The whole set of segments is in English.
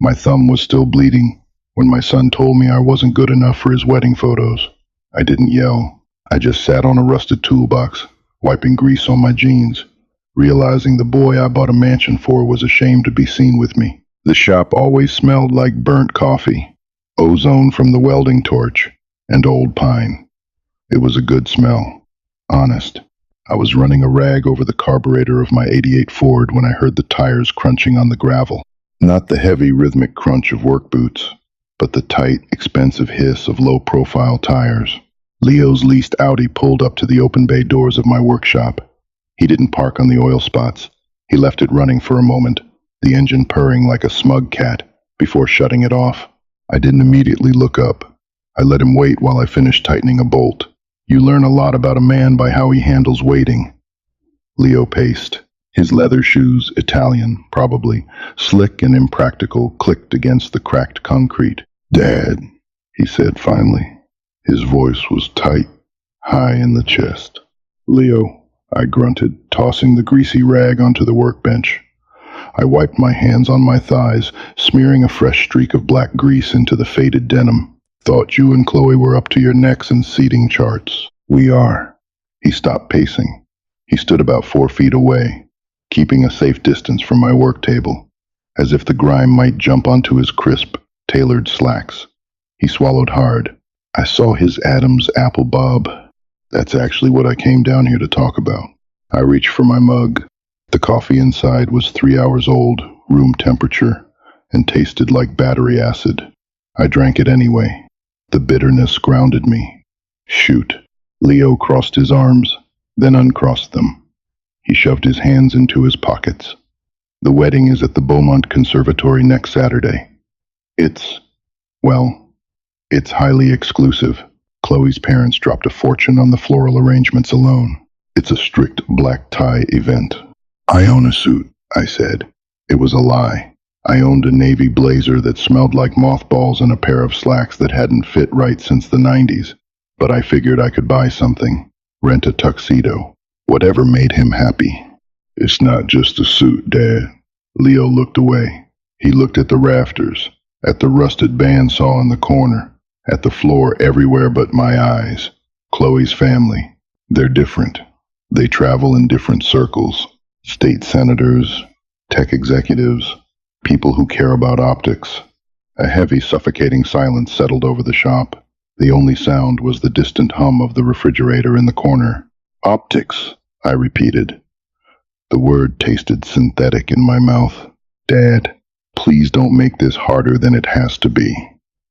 My thumb was still bleeding when my son told me I wasn't good enough for his wedding photos. I didn't yell. I just sat on a rusted toolbox, wiping grease on my jeans, realizing the boy I bought a mansion for was ashamed to be seen with me. The shop always smelled like burnt coffee, ozone from the welding torch, and old pine. It was a good smell. Honest. I was running a rag over the carburetor of my '88 Ford when I heard the tires crunching on the gravel. Not the heavy rhythmic crunch of work boots, but the tight, expensive hiss of low-profile tires. Leo's leased Audi pulled up to the open bay doors of my workshop. He didn't park on the oil spots. He left it running for a moment, the engine purring like a smug cat, before shutting it off. I didn't immediately look up. I let him wait while I finished tightening a bolt. You learn a lot about a man by how he handles waiting. Leo paced. His leather shoes, Italian, probably, slick and impractical, clicked against the cracked concrete. "Dad," he said finally. His voice was tight, high in the chest. "Leo," I grunted, tossing the greasy rag onto the workbench. I wiped my hands on my thighs, smearing a fresh streak of black grease into the faded denim. "Thought you and Chloe were up to your necks in seating charts." "We are." He stopped pacing. He stood about 4 feet away, keeping a safe distance from my work table, as if the grime might jump onto his crisp, tailored slacks. He swallowed hard. I saw his Adam's apple bob. "That's actually what I came down here to talk about." I reached for my mug. The coffee inside was 3 hours old, room temperature, and tasted like battery acid. I drank it anyway. The bitterness grounded me. "Shoot." Leo crossed his arms, then uncrossed them. He shoved his hands into his pockets. "The wedding is at the Beaumont Conservatory next Saturday. It's highly exclusive. Chloe's parents dropped a fortune on the floral arrangements alone. It's a strict black tie event." "I own a suit," I said. It was a lie. I owned a navy blazer that smelled like mothballs and a pair of slacks that hadn't fit right since the '90s. But I figured I could buy something, rent a tuxedo, whatever made him happy. "It's not just a suit, Dad." Leo looked away. He looked at the rafters, at the rusted bandsaw in the corner, at the floor everywhere but my eyes. Chloe's family. They're different. They travel in different circles. State senators, tech executives, people who care about optics. A heavy, suffocating silence settled over the shop. The only sound was the distant hum of the refrigerator in the corner. "Optics," I repeated. The word tasted synthetic in my mouth. "Dad, please don't make this harder than it has to be."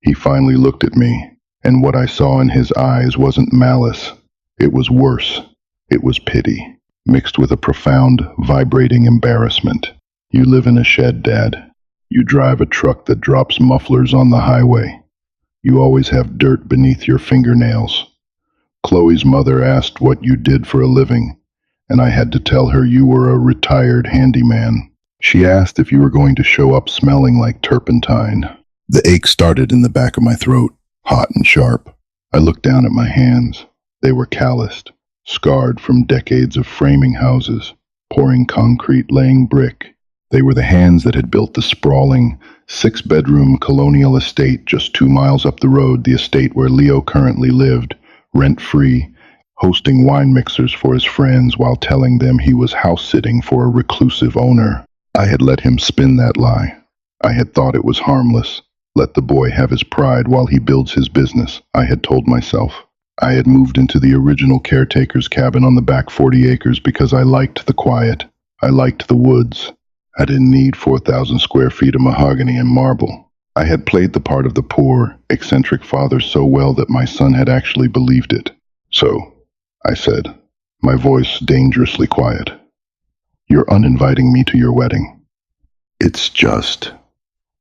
He finally looked at me, and what I saw in his eyes wasn't malice. It was worse. It was pity, mixed with a profound, vibrating embarrassment. "You live in a shed, Dad. You drive a truck that drops mufflers on the highway. You always have dirt beneath your fingernails. Chloe's mother asked what you did for a living, and I had to tell her you were a retired handyman. She asked if you were going to show up smelling like turpentine." The ache started in the back of my throat, hot and sharp. I looked down at my hands. They were calloused, scarred from decades of framing houses, pouring concrete, laying brick. They were the hands that had built the sprawling, 6-bedroom colonial estate just 2 miles up the road, the estate where Leo currently lived, rent-free, hosting wine mixers for his friends while telling them he was house-sitting for a reclusive owner. I had let him spin that lie. I had thought it was harmless. Let the boy have his pride while he builds his business, I had told myself. I had moved into the original caretaker's cabin on the back 40 acres because I liked the quiet. I liked the woods. I didn't need 4,000 square feet of mahogany and marble. I had played the part of the poor, eccentric father so well that my son had actually believed it. "So," I said, my voice dangerously quiet, "you're uninviting me to your wedding."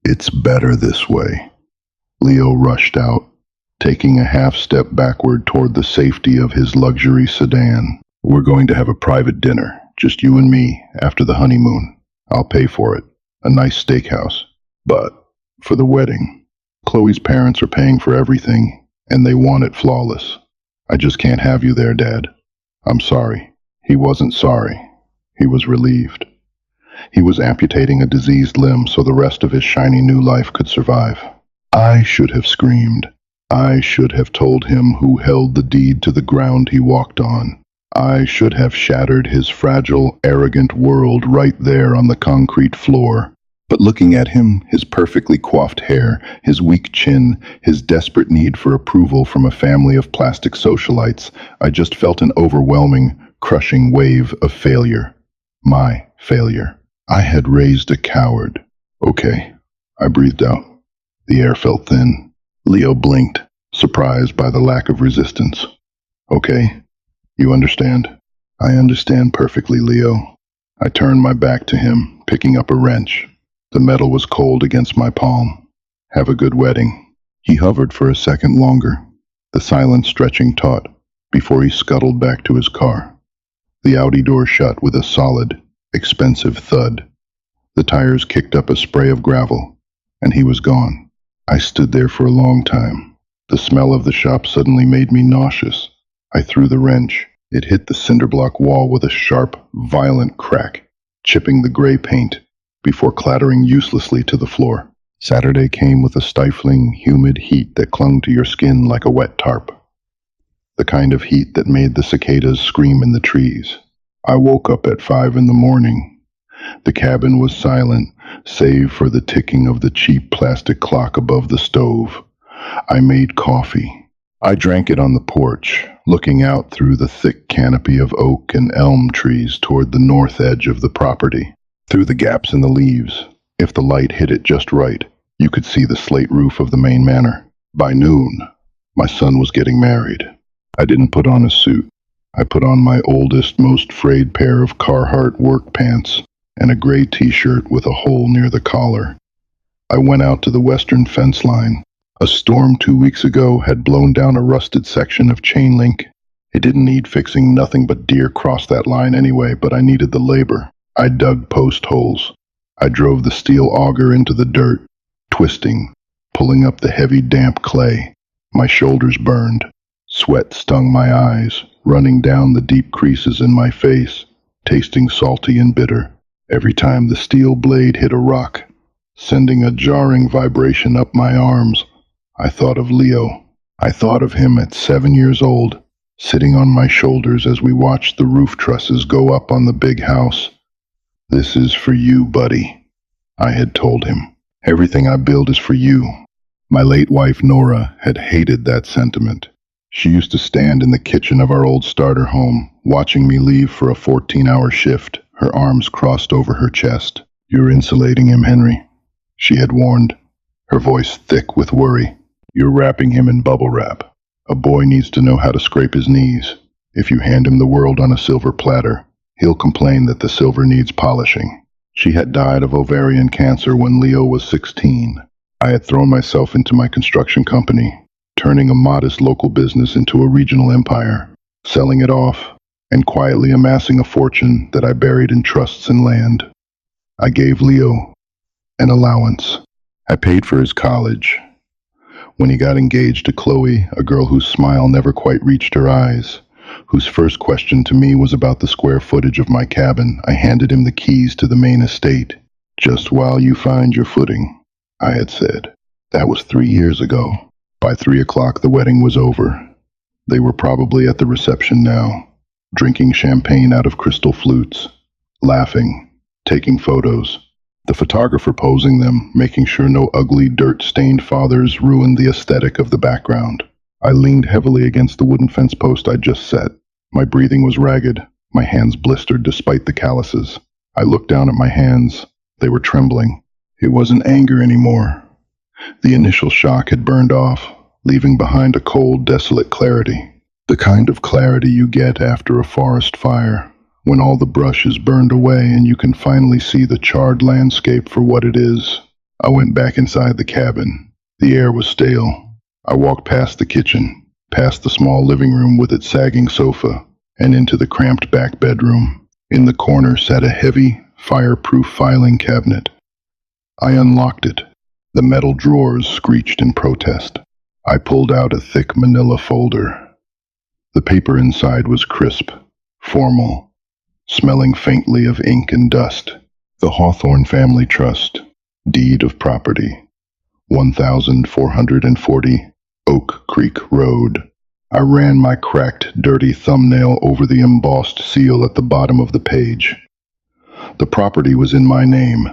It's better this way." Leo rushed out, taking a half-step backward toward the safety of his luxury sedan. "We're going to have a private dinner, just you and me, after the honeymoon. I'll pay for it. A nice steakhouse. But for the wedding, Chloe's parents are paying for everything, and they want it flawless. I just can't have you there, Dad." "I'm sorry." He wasn't sorry. He was relieved. He was amputating a diseased limb so the rest of his shiny new life could survive. I should have screamed. I should have told him who held the deed to the ground he walked on. I should have shattered his fragile, arrogant world right there on the concrete floor. But looking at him, his perfectly coiffed hair, his weak chin, his desperate need for approval from a family of plastic socialites, I just felt an overwhelming, crushing wave of failure. My failure. I had raised a coward. Okay, I breathed out. The air felt thin. Leo blinked, surprised by the lack of resistance. Okay, you understand? I understand perfectly, Leo. I turned my back to him, picking up a wrench. The metal was cold against my palm. Have a good wedding. He hovered for a second longer, the silence stretching taut, before he scuttled back to his car. The Audi door shut with a solid, expensive thud. The tires kicked up a spray of gravel, and he was gone. I stood there for a long time. The smell of the shop suddenly made me nauseous. I threw the wrench. It hit the cinder block wall with a sharp, violent crack, chipping the gray paint, before clattering uselessly to the floor. Saturday came with a stifling, humid heat that clung to your skin like a wet tarp. The kind of heat that made the cicadas scream in the trees. I woke up at 5 in the morning. The cabin was silent, save for the ticking of the cheap plastic clock above the stove. I made coffee. I drank it on the porch, looking out through the thick canopy of oak and elm trees toward the north edge of the property. Through the gaps in the leaves, if the light hit it just right, you could see the slate roof of the main manor. By noon, my son was getting married. I didn't put on a suit. I put on my oldest, most frayed pair of Carhartt work pants and a gray t-shirt with a hole near the collar. I went out to the western fence line. A storm 2 weeks ago had blown down a rusted section of chain link. It didn't need fixing, nothing but deer crossed that line anyway, but I needed the labor. I dug post holes. I drove the steel auger into the dirt, twisting, pulling up the heavy damp clay. My shoulders burned. Sweat stung my eyes, running down the deep creases in my face, tasting salty and bitter. Every time the steel blade hit a rock, sending a jarring vibration up my arms, I thought of Leo. I thought of him at 7 years old, sitting on my shoulders as we watched the roof trusses go up on the big house. This is for you, buddy, I had told him. Everything I build is for you. My late wife, Nora, had hated that sentiment. She used to stand in the kitchen of our old starter home, watching me leave for a 14-hour shift, her arms crossed over her chest. You're insulating him, Henry, she had warned, her voice thick with worry. You're wrapping him in bubble wrap. A boy needs to know how to scrape his knees. If you hand him the world on a silver platter, he'll complain that the silver needs polishing. She had died of ovarian cancer when Leo was 16. I had thrown myself into my construction company, turning a modest local business into a regional empire, selling it off, and quietly amassing a fortune that I buried in trusts and land. I gave Leo an allowance. I paid for his college. When he got engaged to Chloe, a girl whose smile never quite reached her eyes, whose first question to me was about the square footage of my cabin, I handed him the keys to the main estate. Just while you find your footing, I had said. That was 3 years ago. By 3 o'clock, the wedding was over. They were probably at the reception now, drinking champagne out of crystal flutes, laughing, taking photos. The photographer posing them, making sure no ugly, dirt-stained fathers ruined the aesthetic of the background. I leaned heavily against the wooden fence post I'd just set. My breathing was ragged, my hands blistered despite the calluses. I looked down at my hands. They were trembling. It wasn't anger anymore. The initial shock had burned off, leaving behind a cold, desolate clarity. The kind of clarity you get after a forest fire, when all the brush is burned away and you can finally see the charred landscape for what it is. I went back inside the cabin. The air was stale. I walked past the kitchen, past the small living room with its sagging sofa, and into the cramped back bedroom. In the corner sat a heavy, fireproof filing cabinet. I unlocked it. The metal drawers screeched in protest. I pulled out a thick manila folder. The paper inside was crisp, formal, smelling faintly of ink and dust. The Hawthorne Family Trust, Deed of Property, 1440 Oak Creek Road. I ran my cracked, dirty thumbnail over the embossed seal at the bottom of the page. The property was in my name.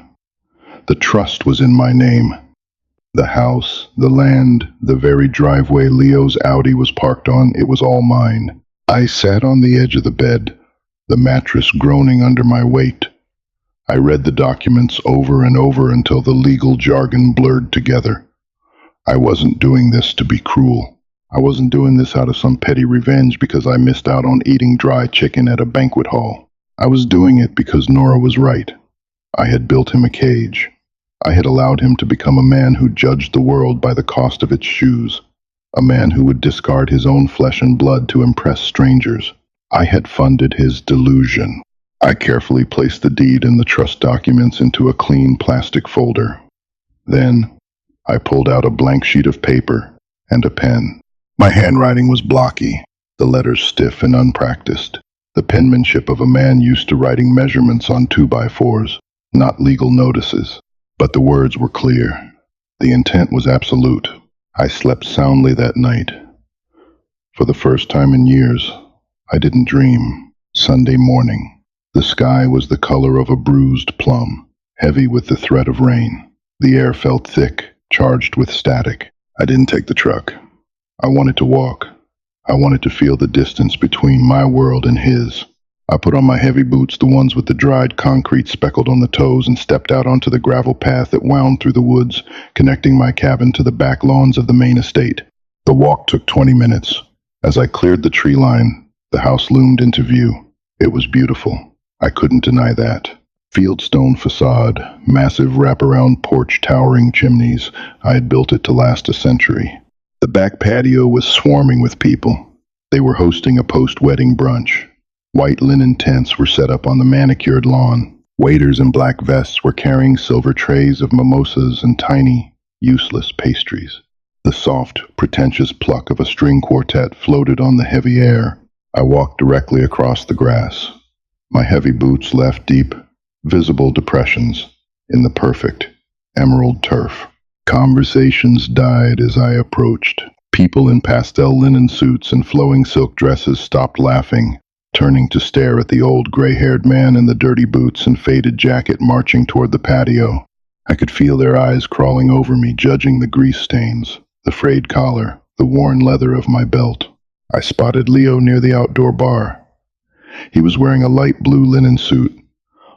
The trust was in my name. The house, the land, the very driveway Leo's Audi was parked on, it was all mine. I sat on the edge of the bed, the mattress groaning under my weight. I read the documents over and over until the legal jargon blurred together. I wasn't doing this to be cruel. I wasn't doing this out of some petty revenge because I missed out on eating dry chicken at a banquet hall. I was doing it because Nora was right. I had built him a cage. I had allowed him to become a man who judged the world by the cost of its shoes, a man who would discard his own flesh and blood to impress strangers. I had funded his delusion. I carefully placed the deed and the trust documents into a clean plastic folder. Then, I pulled out a blank sheet of paper and a pen. My handwriting was blocky, the letters stiff and unpracticed, the penmanship of a man used to writing measurements on 2x4s, not legal notices. But the words were clear. The intent was absolute. I slept soundly that night. For the first time in years, I didn't dream. Sunday morning. The sky was the color of a bruised plum, heavy with the threat of rain. The air felt thick, charged with static. I didn't take the truck. I wanted to walk. I wanted to feel the distance between my world and his. I put on my heavy boots, the ones with the dried concrete speckled on the toes, and stepped out onto the gravel path that wound through the woods, connecting my cabin to the back lawns of the main estate. The walk took 20 minutes. As I cleared the tree line, the house loomed into view. It was beautiful. I couldn't deny that. Fieldstone facade, massive wraparound porch, towering chimneys. I had built it to last a century. The back patio was swarming with people. They were hosting a post-wedding brunch. White linen tents were set up on the manicured lawn. Waiters in black vests were carrying silver trays of mimosas and tiny, useless pastries. The soft, pretentious pluck of a string quartet floated on the heavy air. I walked directly across the grass. My heavy boots left deep, visible depressions in the perfect, emerald turf. Conversations died as I approached. People in pastel linen suits and flowing silk dresses stopped laughing, turning to stare at the old gray-haired man in the dirty boots and faded jacket marching toward the patio. I could feel their eyes crawling over me, judging the grease stains, the frayed collar, the worn leather of my belt. I spotted Leo near the outdoor bar. He was wearing a light blue linen suit,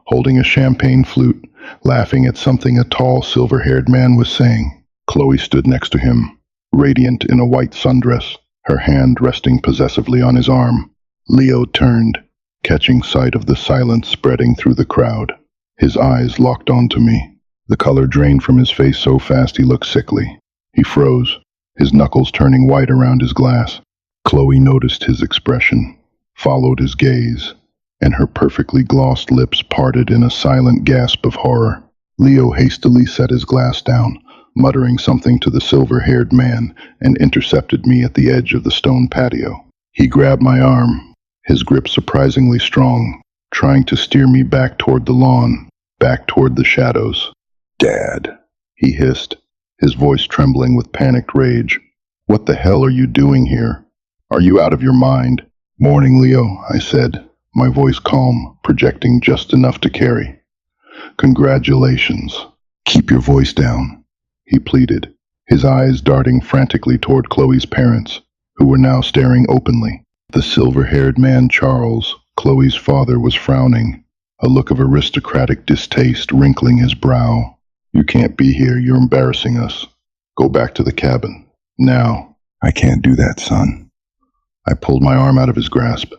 holding a champagne flute, laughing at something a tall, silver-haired man was saying. Chloe stood next to him, radiant in a white sundress, her hand resting possessively on his arm. Leo turned, catching sight of the silence spreading through the crowd. His eyes locked onto me. The color drained from his face so fast he looked sickly. He froze, his knuckles turning white around his glass. Chloe noticed his expression, followed his gaze, and her perfectly glossed lips parted in a silent gasp of horror. Leo hastily set his glass down, muttering something to the silver-haired man, and intercepted me at the edge of the stone patio. He grabbed my arm, his grip surprisingly strong, trying to steer me back toward the lawn, back toward the shadows. "Dad," he hissed, his voice trembling with panicked rage. "What the hell are you doing here? Are you out of your mind?" "Morning, Leo," I said, my voice calm, projecting just enough to carry. "Congratulations." "Keep your voice down," he pleaded, his eyes darting frantically toward Chloe's parents, who were now staring openly. The silver-haired man, Charles, Chloe's father, was frowning, a look of aristocratic distaste wrinkling his brow. "You can't be here. You're embarrassing us. Go back to the cabin. Now." "I can't do that, son." I pulled my arm out of his grasp.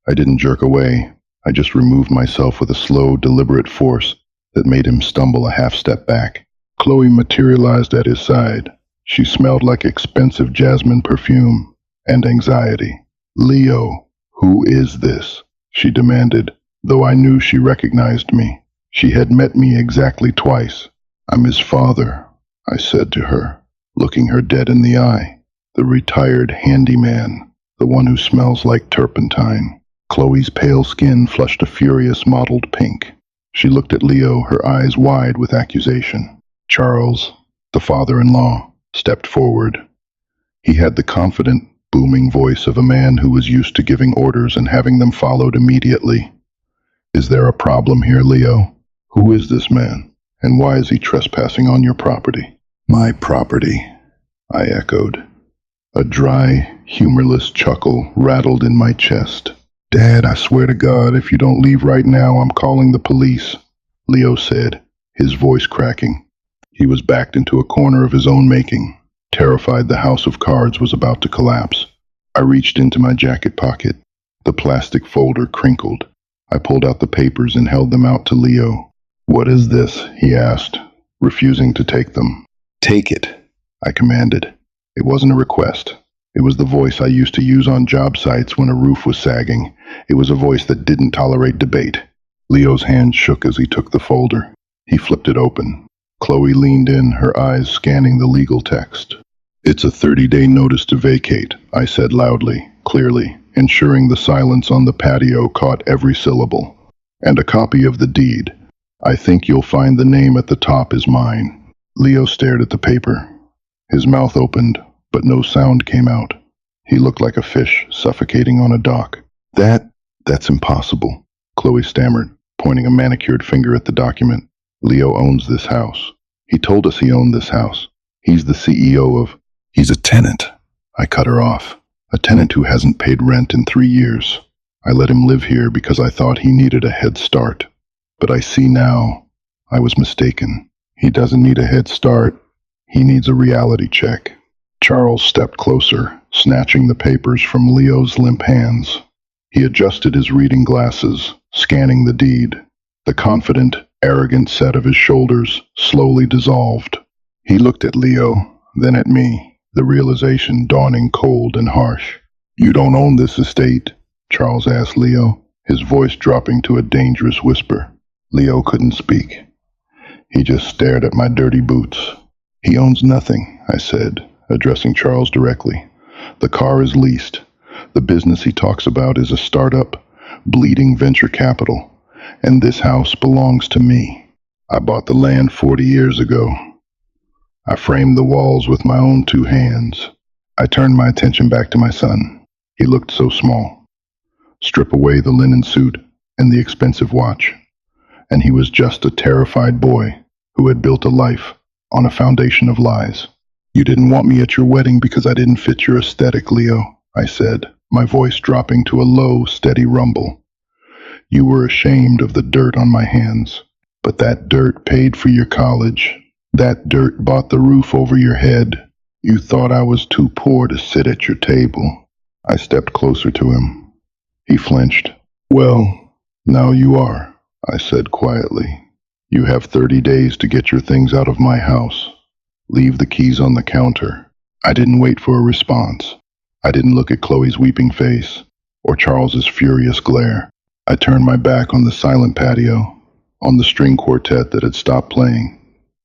I didn't jerk away. I just removed myself with a slow, deliberate force that made him stumble a half-step back. Chloe materialized at his side. She smelled like expensive jasmine perfume and anxiety. "Leo, who is this?" she demanded, though I knew she recognized me. She had met me exactly twice. "I'm his father," I said to her, looking her dead in the eye. "The retired handyman, the one who smells like turpentine." Chloe's pale skin flushed a furious mottled pink. She looked at Leo, her eyes wide with accusation. Charles, the father-in-law, stepped forward. He had the confident, booming voice of a man who was used to giving orders and having them followed immediately. Is there a problem here, Leo? Who is this man? And why is he trespassing on your property? My property, I echoed. A dry, humorless chuckle rattled in my chest. Dad, I swear to God, if you don't leave right now, I'm calling the police, Leo said, his voice cracking. He was backed into a corner of his own making, terrified the house of cards was about to collapse. I reached into my jacket pocket. The plastic folder crinkled. I pulled out the papers and held them out to Leo. What is this? He asked, refusing to take them. Take it, I commanded. It wasn't a request. It was the voice I used to use on job sites when a roof was sagging. It was a voice that didn't tolerate debate. Leo's hand shook as he took the folder. He flipped it open. Chloe leaned in, her eyes scanning the legal text. It's a 30-day notice to vacate, I said loudly, clearly, ensuring the silence on the patio caught every syllable. And a copy of the deed. I think you'll find the name at the top is mine. Leo stared at the paper. His mouth opened, but no sound came out. He looked like a fish suffocating on a dock. That's impossible, Chloe stammered, pointing a manicured finger at the document. Leo owns this house. He told us he owned this house. He's the CEO of... He's a tenant. I cut her off. A tenant who hasn't paid rent in 3 years. I let him live here because I thought he needed a head start. But I see now, I was mistaken. He doesn't need a head start. He needs a reality check. Charles stepped closer, snatching the papers from Leo's limp hands. He adjusted his reading glasses, scanning the deed. The confident, arrogant set of his shoulders slowly dissolved. He looked at Leo, then at me, the realization dawning cold and harsh. You don't own this estate, Charles asked Leo, his voice dropping to a dangerous whisper. Leo couldn't speak. He just stared at my dirty boots. He owns nothing, I said, addressing Charles directly. The car is leased. The business he talks about is a startup, bleeding venture capital, and this house belongs to me. I bought the land 40 years ago. I framed the walls with my own 2 hands. I turned my attention back to my son. He looked so small. Strip away the linen suit and the expensive watch, and he was just a terrified boy who had built a life on a foundation of lies. You didn't want me at your wedding because I didn't fit your aesthetic, Leo, I said, my voice dropping to a low, steady rumble. You were ashamed of the dirt on my hands, but that dirt paid for your college. That dirt bought the roof over your head. You thought I was too poor to sit at your table. I stepped closer to him. He flinched. Well, now you are, I said quietly. You have 30 days to get your things out of my house. Leave the keys on the counter. I didn't wait for a response. I didn't look at Chloe's weeping face or Charles's furious glare. I turned my back on the silent patio, on the string quartet that had stopped playing,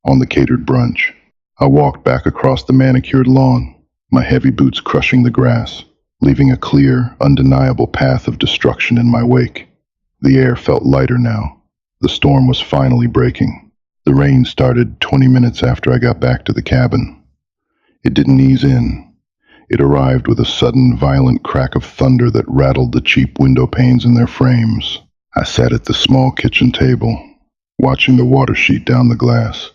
on the catered brunch. I walked back across the manicured lawn, my heavy boots crushing the grass, leaving a clear, undeniable path of destruction in my wake. The air felt lighter now. The storm was finally breaking. The rain started 20 minutes after I got back to the cabin. It didn't ease in. It arrived with a sudden, violent crack of thunder that rattled the cheap window panes in their frames. I sat at the small kitchen table, watching the water sheet down the glass.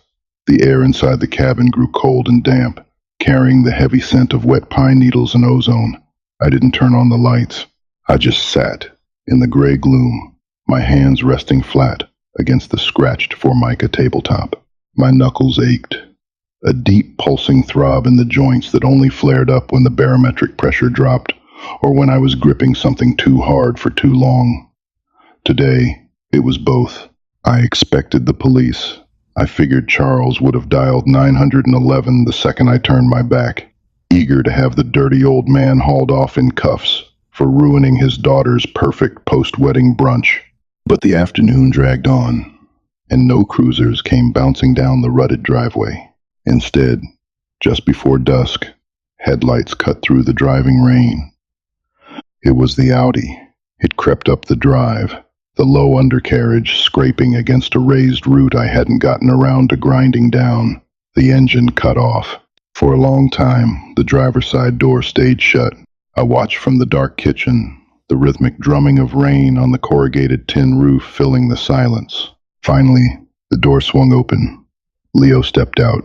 The air inside the cabin grew cold and damp, carrying the heavy scent of wet pine needles and ozone. I didn't turn on the lights. I just sat in the gray gloom, my hands resting flat against the scratched Formica tabletop. My knuckles ached, a deep pulsing throb in the joints that only flared up when the barometric pressure dropped or when I was gripping something too hard for too long. Today, it was both. I expected the police. I figured Charles would have dialed 911 the second I turned my back, eager to have the dirty old man hauled off in cuffs for ruining his daughter's perfect post-wedding brunch. But the afternoon dragged on, and no cruisers came bouncing down the rutted driveway. Instead, just before dusk, headlights cut through the driving rain. It was the Audi. It crept up the drive, the low undercarriage scraping against a raised root I hadn't gotten around to grinding down. The engine cut off. For a long time, the driver's side door stayed shut. I watched from the dark kitchen, the rhythmic drumming of rain on the corrugated tin roof filling the silence. Finally, the door swung open. Leo stepped out.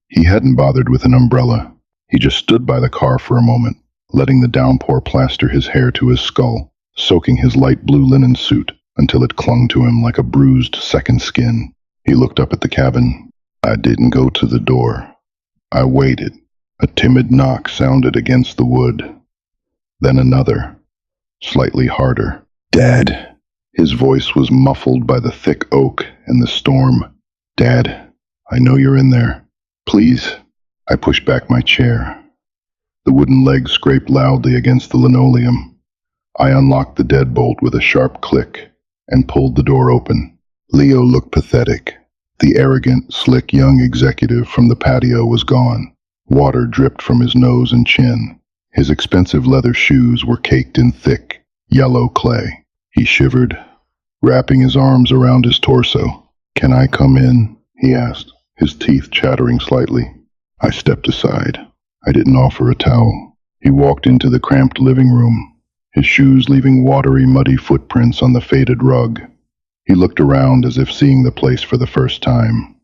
He hadn't bothered with an umbrella. He just stood by the car for a moment, letting the downpour plaster his hair to his skull, soaking his light blue linen suit until it clung to him like a bruised second skin. He looked up at the cabin. I didn't go to the door. I waited. A timid knock sounded against the wood. Then another, slightly harder. "Dad." His voice was muffled by the thick oak and the storm. "Dad, I know you're in there. Please." I pushed back my chair. The wooden legs scraped loudly against the linoleum. I unlocked the deadbolt with a sharp click and pulled the door open. Leo looked pathetic. The arrogant, slick young executive from the patio was gone. Water dripped from his nose and chin. His expensive leather shoes were caked in thick, yellow clay. He shivered, wrapping his arms around his torso. "Can I come in?" he asked, his teeth chattering slightly. I stepped aside. I didn't offer a towel. He walked into the cramped living room, his shoes leaving watery, muddy footprints on the faded rug. He looked around as if seeing the place for the first time.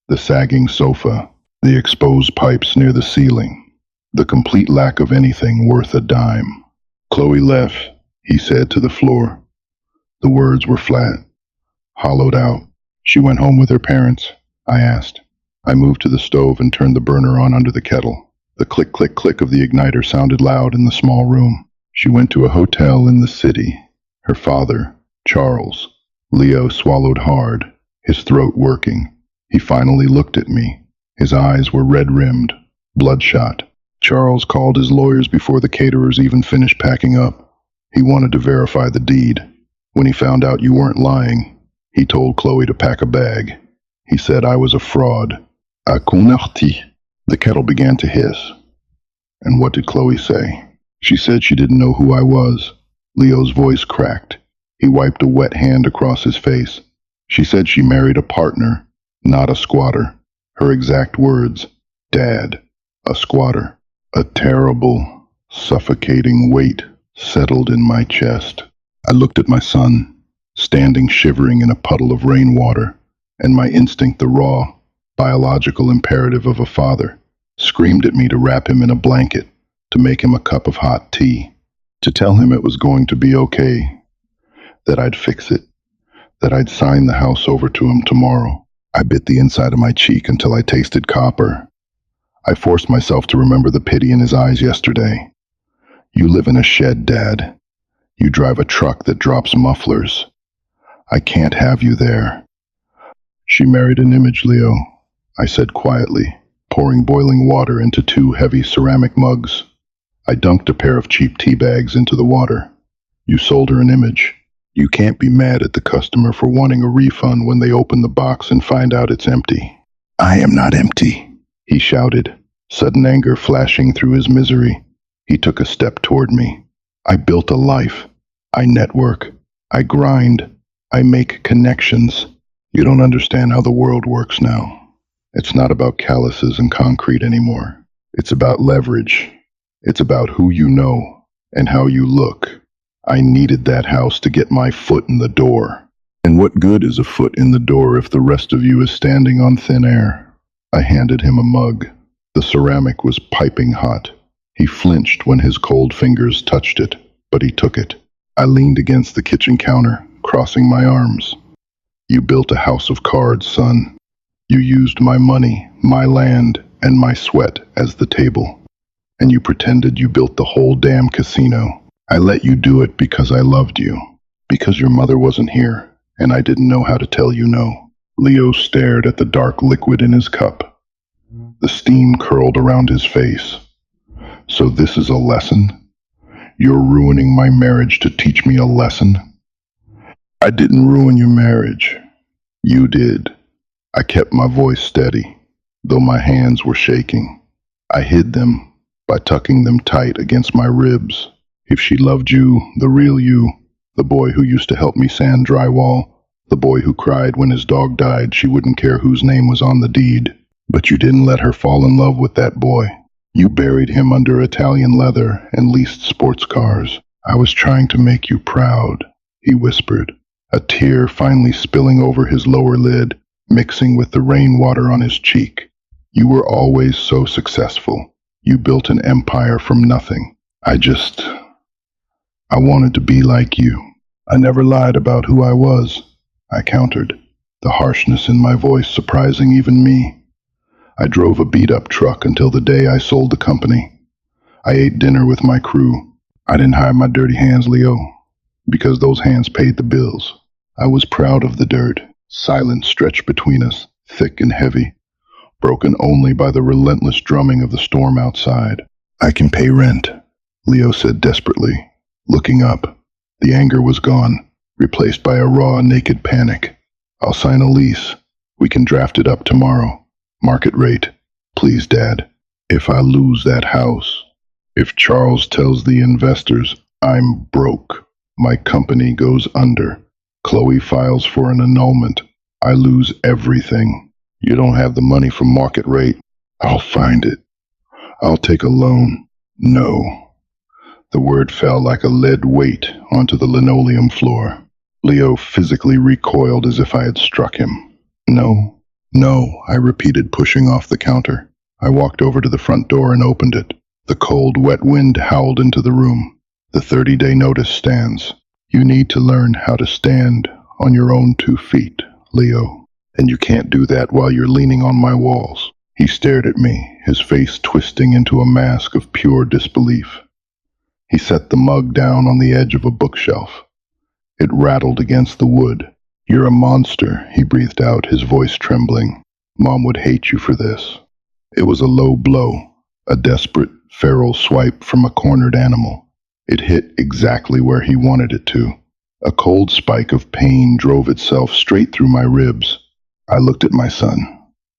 The sagging sofa, the exposed pipes near the ceiling, the complete lack of anything worth a dime. "Chloe left," he said to the floor. The words were flat, hollowed out. "She went home with her parents?" I asked. I moved to the stove and turned the burner on under the kettle. The click, click, click of the igniter sounded loud in the small room. "She went to a hotel in the city. Her father, Charles." Leo swallowed hard, his throat working. He finally looked at me. His eyes were red-rimmed, bloodshot. "Charles called his lawyers before the caterers even finished packing up. He wanted to verify the deed. When he found out you weren't lying, he told Chloe to pack a bag. He said I was a fraud. Akunarti." The kettle began to hiss. "And what did Chloe say?" "She said she didn't know who I was." Leo's voice cracked. He wiped a wet hand across his face. "She said she married a partner, not a squatter." Her exact words, "Dad, a squatter." A terrible, suffocating weight settled in my chest. I looked at my son, standing shivering in a puddle of rainwater, and my instinct, the raw, biological imperative of a father, screamed at me to wrap him in a blanket, to make him a cup of hot tea, to tell him it was going to be okay, that I'd fix it, that I'd sign the house over to him tomorrow. I bit the inside of my cheek until I tasted copper. I forced myself to remember the pity in his eyes yesterday. "You live in a shed, Dad. You drive a truck that drops mufflers. I can't have you there." "She married an image, Leo," I said quietly, pouring boiling water into 2 heavy ceramic mugs. I dunked a pair of cheap tea bags into the water. "You sold her an image. You can't be mad at the customer for wanting a refund when they open the box and find out it's empty." "I am not empty," he shouted, sudden anger flashing through his misery. He took a step toward me. "I built a life. I network. I grind. I make connections. You don't understand how the world works now. It's not about calluses and concrete anymore. It's about leverage. It's about who you know and how you look. I needed that house to get my foot in the door. And what good is a foot in the door if the rest of you is standing on thin air?" I handed him a mug. The ceramic was piping hot. He flinched when his cold fingers touched it, but he took it. I leaned against the kitchen counter, crossing my arms. "You built a house of cards, son. You used my money, my land, and my sweat as the table. And you pretended you built the whole damn casino. I let you do it because I loved you, because your mother wasn't here, and I didn't know how to tell you no." Leo stared at the dark liquid in his cup. The steam curled around his face. "So this is a lesson? You're ruining my marriage to teach me a lesson?" "I didn't ruin your marriage. You did." I kept my voice steady, though my hands were shaking. I hid them by tucking them tight against my ribs. "If she loved you, the real you, The boy who used to help me sand drywall. The boy who cried when his dog died she wouldn't care whose name was on the deed. But you didn't let her fall in love with that boy. You buried him under Italian leather and leased sports cars. I was trying to make you proud, he whispered, a tear finally spilling over his lower lid, mixing with the rainwater on his cheek. You were always so successful. You built an empire from nothing. I wanted to be like you. I never lied about who I was, I countered, the harshness in my voice surprising even me. I drove a beat-up truck until the day I sold the company. I ate dinner with my crew. I didn't hide my dirty hands, Leo, because those hands paid the bills. I was proud of the dirt. Silence stretched between us, thick and heavy, broken only by the relentless drumming of the storm outside. I can pay rent, Leo said desperately, looking up. The anger was gone, replaced by a raw, naked panic. I'll sign a lease. We can draft it up tomorrow. Market rate. Please, Dad. If I lose that house, if Charles tells the investors I'm broke, my company goes under, Chloe files for an annulment, I lose everything. You don't have the money for market rate. I'll find it. I'll take a loan. No. The word fell like a lead weight onto the linoleum floor. Leo physically recoiled as if I had struck him. No, I repeated, pushing off the counter. I walked over to the front door and opened it. The cold, wet wind howled into the room. The 30-day notice stands. You need to learn how to stand on your own 2 feet, Leo. And you can't do that while you're leaning on my walls. He stared at me, his face twisting into a mask of pure disbelief. He set the mug down on the edge of a bookshelf. It rattled against the wood. You're a monster, he breathed out, his voice trembling. Mom would hate you for this. It was a low blow, a desperate, feral swipe from a cornered animal. It hit exactly where he wanted it to. A cold spike of pain drove itself straight through my ribs. I looked at my son.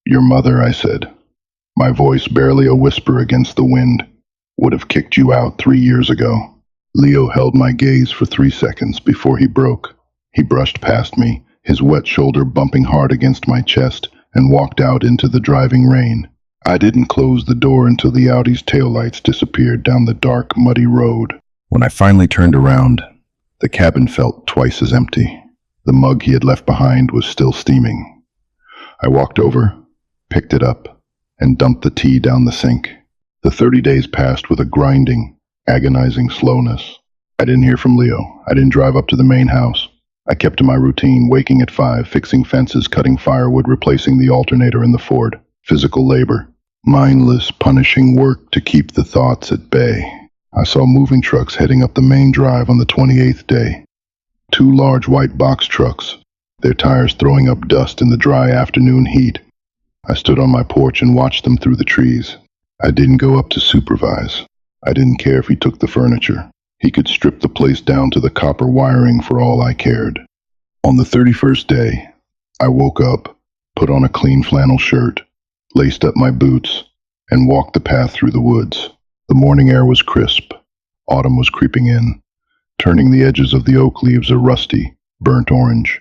Your mother, I said, my voice barely a whisper against the wind, would have kicked you out 3 years ago. Leo held my gaze for 3 seconds before he broke. He brushed past me, his wet shoulder bumping hard against my chest, and walked out into the driving rain. I didn't close the door until the Audi's taillights disappeared down the dark, muddy road. When I finally turned around, the cabin felt twice as empty. The mug he had left behind was still steaming. I walked over, picked it up, and dumped the tea down the sink. The 30 days passed with a grinding, agonizing slowness. I didn't hear from Leo. I didn't drive up to the main house. I kept to my routine, waking at 5, fixing fences, cutting firewood, replacing the alternator in the Ford. Physical labor. Mindless, punishing work to keep the thoughts at bay. I saw moving trucks heading up the main drive on the 28th day. 2 large white box trucks, their tires throwing up dust in the dry afternoon heat. I stood on my porch and watched them through the trees. I didn't go up to supervise. I didn't care if he took the furniture. He could strip the place down to the copper wiring for all I cared. On the 31st day, I woke up, put on a clean flannel shirt, laced up my boots, and walked the path through the woods. The morning air was crisp. Autumn was creeping in, turning the edges of the oak leaves a rusty, burnt orange.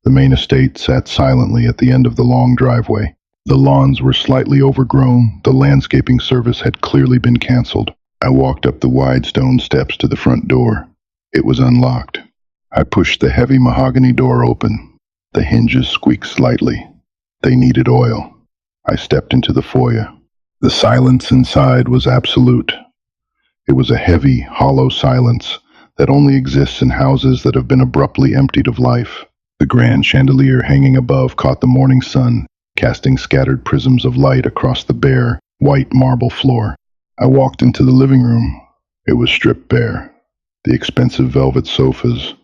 The main estate sat silently at the end of the long driveway. The lawns were slightly overgrown. The landscaping service had clearly been canceled. I walked up the wide stone steps to the front door. It was unlocked. I pushed the heavy mahogany door open. The hinges squeaked slightly. They needed oil. I stepped into the foyer. The silence inside was absolute. It was a heavy, hollow silence that only exists in houses that have been abruptly emptied of life. The grand chandelier hanging above caught the morning sun, casting scattered prisms of light across the bare, white marble floor. I walked into the living room. It was stripped bare. The expensive velvet sofas,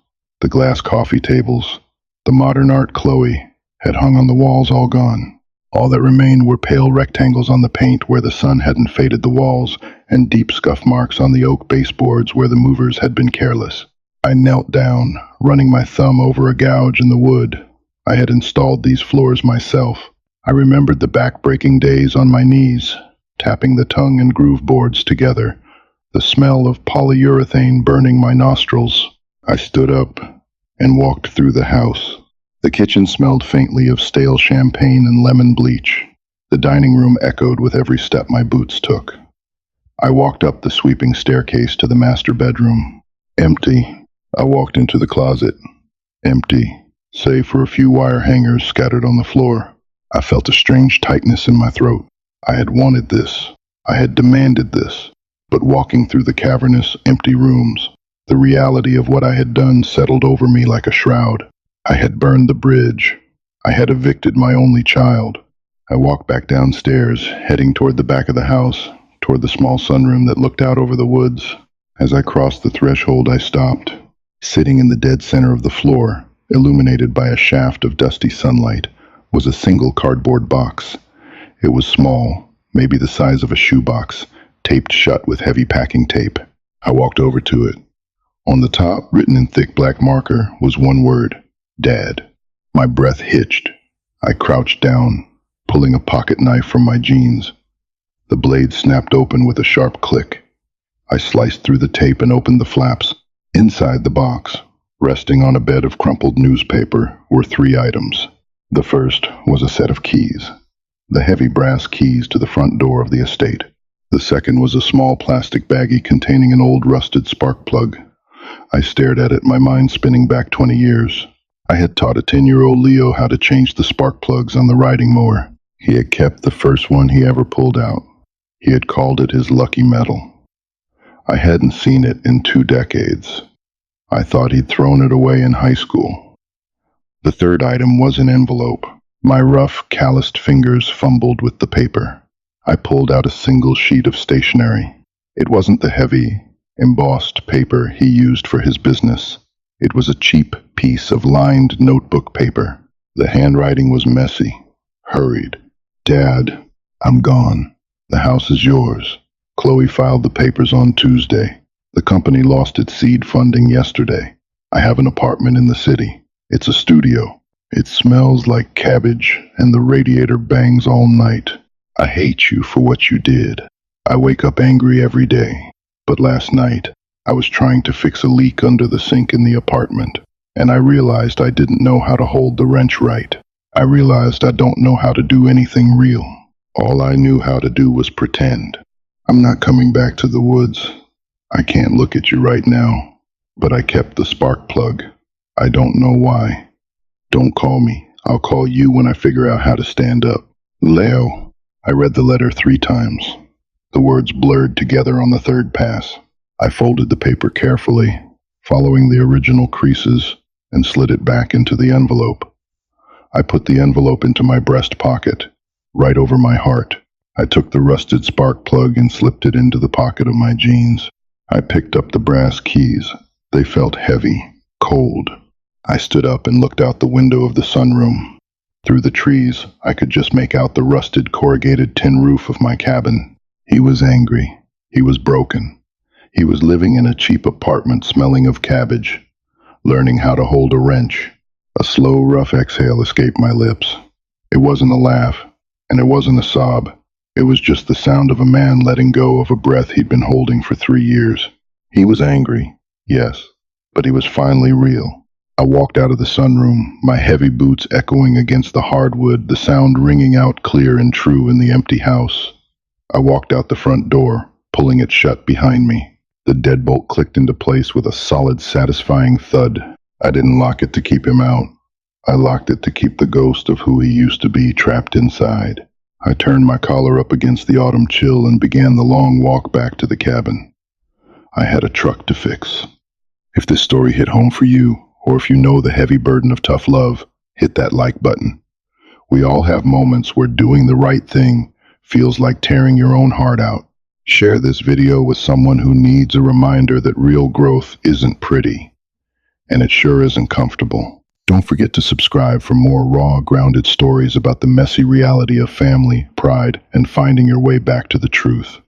the glass coffee tables, the modern art Chloe had hung on the walls all gone. All that remained were pale rectangles on the paint where the sun hadn't faded the walls, and deep scuff marks on the oak baseboards where the movers had been careless. I knelt down, running my thumb over a gouge in the wood. I had installed these floors myself. I remembered the back-breaking days on my knees, tapping the tongue and groove boards together, the smell of polyurethane burning my nostrils. I stood up and walked through the house. The kitchen smelled faintly of stale champagne and lemon bleach. The dining room echoed with every step my boots took. I walked up the sweeping staircase to the master bedroom. Empty. I walked into the closet. Empty, save for a few wire hangers scattered on the floor. I felt a strange tightness in my throat. I had wanted this. I had demanded this. But walking through the cavernous, empty rooms, the reality of what I had done settled over me like a shroud. I had burned the bridge. I had evicted my only child. I walked back downstairs, heading toward the back of the house, toward the small sunroom that looked out over the woods. As I crossed the threshold, I stopped. Sitting in the dead center of the floor, illuminated by a shaft of dusty sunlight, was a single cardboard box. It was small, maybe the size of a shoebox, taped shut with heavy packing tape. I walked over to it. On the top, written in thick black marker, was one word: Dad. My breath hitched. I crouched down, pulling a pocket knife from my jeans. The blade snapped open with a sharp click. I sliced through the tape and opened the flaps. Inside the box, resting on a bed of crumpled newspaper, were 3 items. The first was a set of keys, the heavy brass keys to the front door of the estate. The second was a small plastic baggie containing an old rusted spark plug. I stared at it, my mind spinning back 20 years. I had taught a 10-year-old Leo how to change the spark plugs on the riding mower. He had kept the first one he ever pulled out. He had called it his lucky metal. I hadn't seen it in 2 decades. I thought he'd thrown it away in high school. The third item was an envelope. My rough, calloused fingers fumbled with the paper. I pulled out a single sheet of stationery. It wasn't the heavy, embossed paper he used for his business. It was a cheap piece of lined notebook paper. The handwriting was messy, hurried. Dad, I'm gone. The house is yours. Chloe filed the papers on Tuesday. The company lost its seed funding yesterday. I have an apartment in the city. It's a studio. It smells like cabbage, and the radiator bangs all night. I hate you for what you did. I wake up angry every day. But last night, I was trying to fix a leak under the sink in the apartment, and I realized I didn't know how to hold the wrench right. I realized I don't know how to do anything real. All I knew how to do was pretend. I'm not coming back to the woods. I can't look at you right now, but I kept the spark plug. I don't know why. Don't call me. I'll call you when I figure out how to stand up. Leo. I read the letter 3 times. The words blurred together on the 3rd pass. I folded the paper carefully, following the original creases, and slid it back into the envelope. I put the envelope into my breast pocket, right over my heart. I took the rusted spark plug and slipped it into the pocket of my jeans. I picked up the brass keys. They felt heavy, cold. I stood up and looked out the window of the sunroom. Through the trees, I could just make out the rusted corrugated tin roof of my cabin. He was angry. He was broken. He was living in a cheap apartment smelling of cabbage, learning how to hold a wrench. A slow, rough exhale escaped my lips. It wasn't a laugh, and it wasn't a sob. It was just the sound of a man letting go of a breath he'd been holding for 3 years. He was angry, yes, but he was finally real. I walked out of the sunroom, my heavy boots echoing against the hardwood, the sound ringing out clear and true in the empty house. I walked out the front door, pulling it shut behind me. The deadbolt clicked into place with a solid, satisfying thud. I didn't lock it to keep him out. I locked it to keep the ghost of who he used to be trapped inside. I turned my collar up against the autumn chill and began the long walk back to the cabin. I had a truck to fix. If this story hit home for you, or if you know the heavy burden of tough love, hit that like button. We all have moments where doing the right thing feels like tearing your own heart out. Share this video with someone who needs a reminder that real growth isn't pretty, and it sure isn't comfortable. Don't forget to subscribe for more raw, grounded stories about the messy reality of family, pride, and finding your way back to the truth.